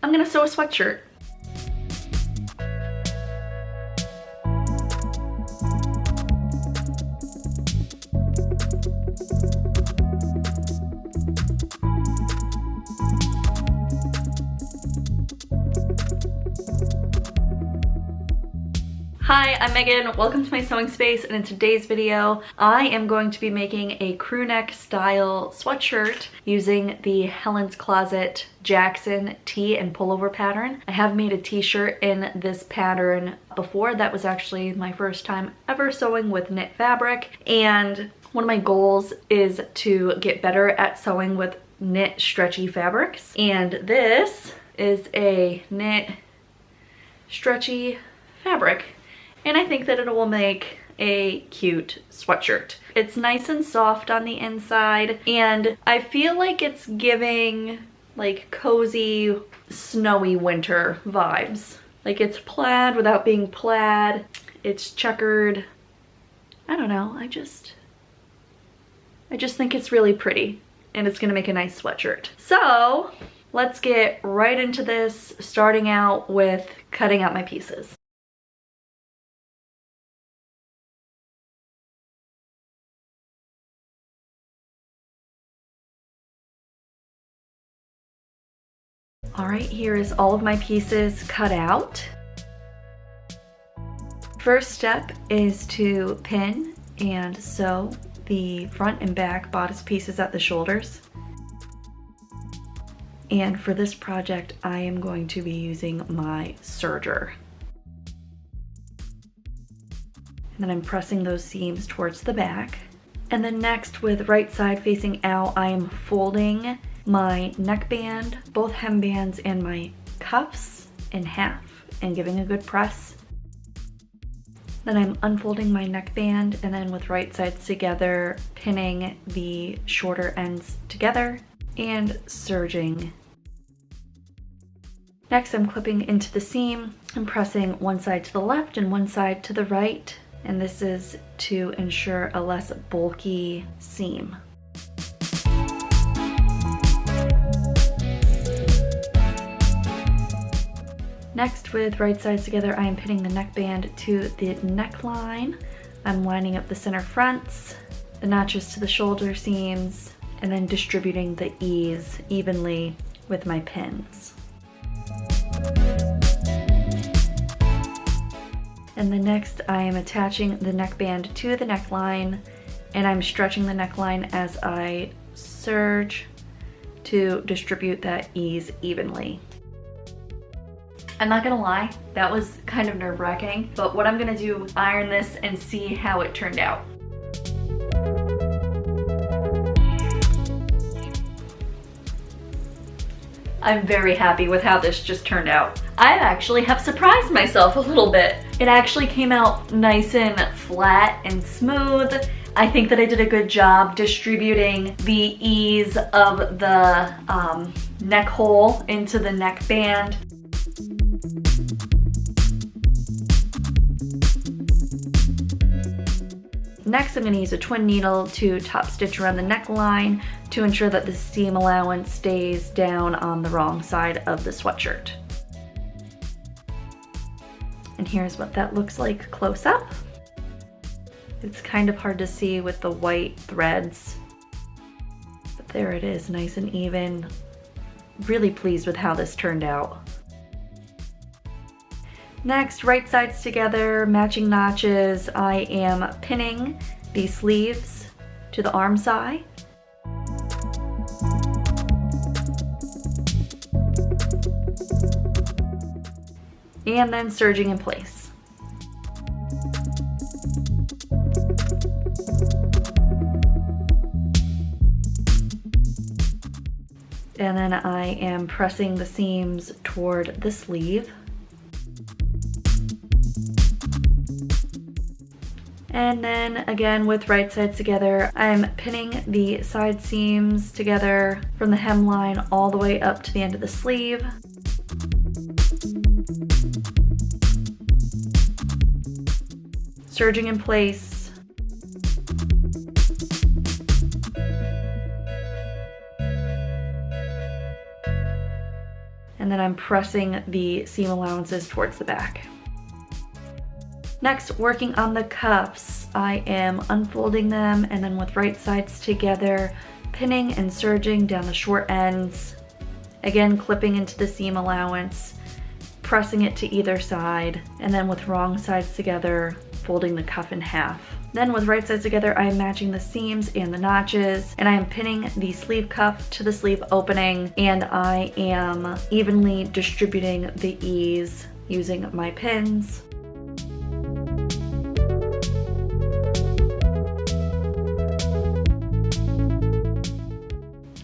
I'm gonna sew a sweatshirt. Hi, I'm Megan. Welcome to my sewing space, and in today's video, I am going to be making a crew neck style sweatshirt using the Helen's Closet Jackson tee and pullover pattern. I have made a t-shirt in this pattern before. That was actually my first time ever sewing with knit fabric, and one of my goals is to get better at sewing with knit stretchy fabrics, and this is a knit stretchy fabric. And I think that it will make a cute sweatshirt. It's nice and soft on the inside, and I feel like it's giving like cozy, snowy winter vibes. Like it's plaid without being plaid. It's checkered. I don't know, I just think it's really pretty, and it's gonna make a nice sweatshirt. So let's get right into this, starting out with cutting out my pieces. All right, here is all of my pieces cut out. First step is to pin and sew the front and back bodice pieces at the shoulders. And for this project, I am going to be using my serger. And then I'm pressing those seams towards the back. And then next, with right side facing out, I am folding my neckband, both hembands, and my cuffs in half and giving a good press. Then I'm unfolding my neckband, and then with right sides together, pinning the shorter ends together and serging. Next, I'm clipping into the seam and pressing one side to the left and one side to the right, and this is to ensure a less bulky seam. Next, with right sides together, I am pinning the neckband to the neckline. I'm lining up the center fronts, the notches to the shoulder seams, and then distributing the ease evenly with my pins. And then next, I am attaching the neckband to the neckline, and I'm stretching the neckline as I serge to distribute that ease evenly. I'm not gonna lie, that was kind of nerve-wracking, but what I'm gonna do is iron this and see how it turned out. I'm very happy with how this just turned out. I actually have surprised myself a little bit. It actually came out nice and flat and smooth. I think that I did a good job distributing the ease of the neck hole into the neckband. Next, I'm going to use a twin needle to top stitch around the neckline to ensure that the seam allowance stays down on the wrong side of the sweatshirt. And here's what that looks like close up. It's kind of hard to see with the white threads, but there it is, nice and even. Really pleased with how this turned out. Next, right sides together, matching notches. I am pinning the sleeves to the arm side. And then serging in place. And then I am pressing the seams toward the sleeve. And then again, with right sides together, I'm pinning the side seams together from the hemline all the way up to the end of the sleeve. Serging in place. and then I'm pressing the seam allowances towards the back. Next, working on the cuffs, I am unfolding them and then with right sides together, pinning and serging down the short ends. Again, clipping into the seam allowance, pressing it to either side, and then with wrong sides together, folding the cuff in half. Then with right sides together, I am matching the seams and the notches, and I am pinning the sleeve cuff to the sleeve opening, and I am evenly distributing the ease using my pins.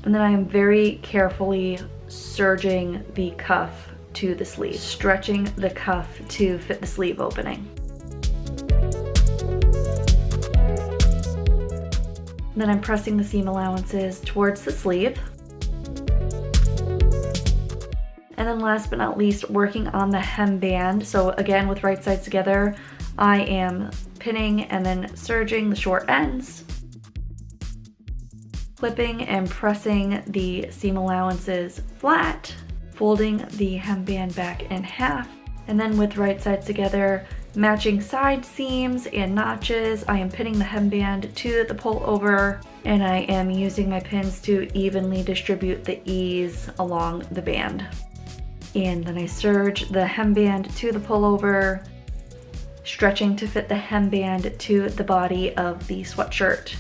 And then I am very carefully serging the cuff to the sleeve, stretching the cuff to fit the sleeve opening. Then I'm pressing the seam allowances towards the sleeve. And then last but not least, working on the hemband. So again, with right sides together, I am pinning and then serging the short ends, clipping and pressing the seam allowances flat, folding the hemband back in half, and then with right sides together, matching side seams and notches, I am pinning the hemband to the pullover, and I am using my pins to evenly distribute the ease along the band. And then I serge the hemband to the pullover, stretching to fit the hemband to the body of the sweatshirt.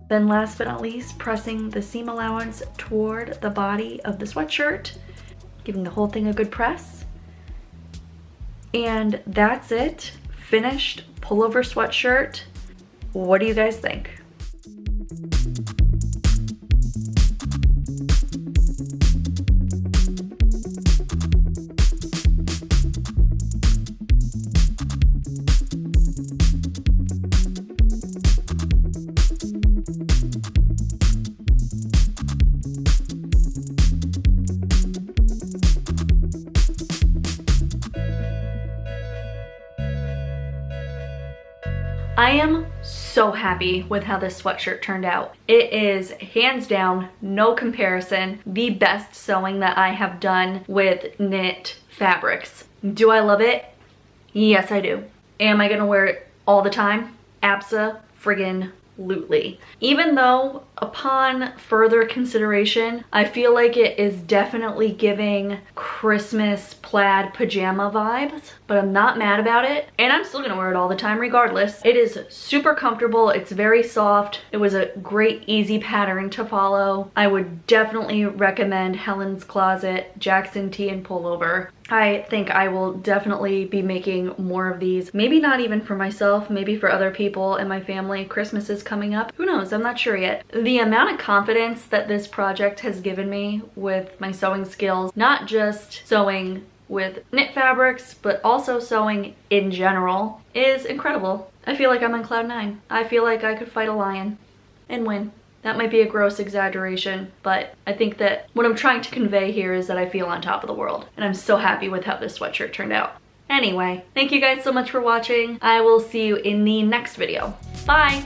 Then last but not least, pressing the seam allowance toward the body of the sweatshirt, giving the whole thing a good press. And that's it. Finished pullover sweatshirt. What do you guys think? I am so happy with how this sweatshirt turned out. It is hands down, no comparison, the best sewing that I have done with knit fabrics. Do I love it? Yes, I do. Am I gonna wear it all the time? Abso-friggin-lutely. Even though upon further consideration, I feel like it is definitely giving Christmas plaid pajama vibes, but I'm not mad about it, and I'm still gonna wear it all the time regardless. It is super comfortable, it's very soft, it was a great easy pattern to follow. I would definitely recommend Helen's Closet Jackson Tee and Pullover. I think I will definitely be making more of these. Maybe not even for myself, maybe for other people in my family. Christmas is coming up. Who knows? I'm not sure yet. The amount of confidence that this project has given me with my sewing skills, not just sewing with knit fabrics, but also sewing in general, is incredible. I feel like I'm on cloud 9. I feel like I could fight a lion and win. That might be a gross exaggeration, but I think that what I'm trying to convey here is that I feel on top of the world, and I'm so happy with how this sweatshirt turned out. Anyway, thank you guys so much for watching. I will see you in the next video. Bye!